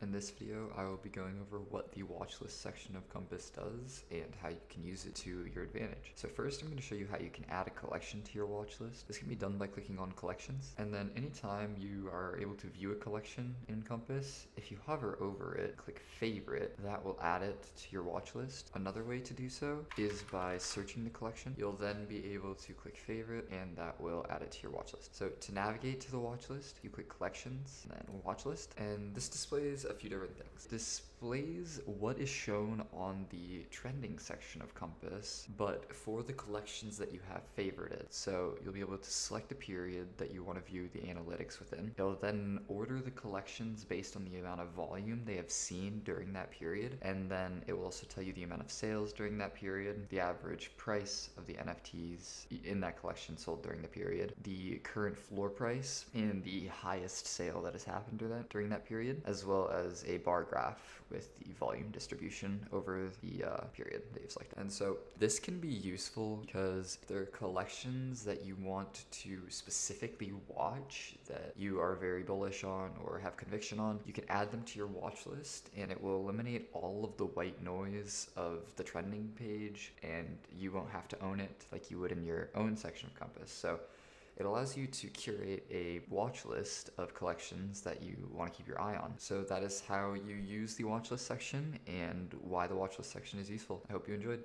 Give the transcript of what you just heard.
In this video, I will be going over what the watch list section of Compass does and how you can use it to your advantage. So first, I'm going to show you how you can add a collection to your watch list. This can be done by clicking on collections, and then anytime you are able to view a collection in Compass, if you hover over it, click favorite, that will add it to your watch list. Another way to do so is by searching the collection. You'll then be able to click favorite, and that will add it to your watch list. So to navigate to the watch list, you click collections, and then watch list, and this displays a few different things. Displays what is shown on the trending section of Compass, but for the collections that you have favorited. So you'll be able to select a period that you want to view the analytics within. It'll then order the collections based on the amount of volume they have seen during that period, and then it will also tell you the amount of sales during that period, the average price of the NFTs in that collection sold during the period, the current floor price, and the highest sale that has happened during that period, as well as a bar graph with the volume distribution over the period that you've selected. And so this can be useful because there are collections that you want to specifically watch that you are very bullish on or have conviction on. You can add them to your watch list and it will eliminate all of the white noise of the trending page, and you won't have to own it like you would in your own section of Compass. So it allows you to curate a watch list of collections that you want to keep your eye on. So that is how you use the watch list section and why the watch list section is useful. I hope you enjoyed.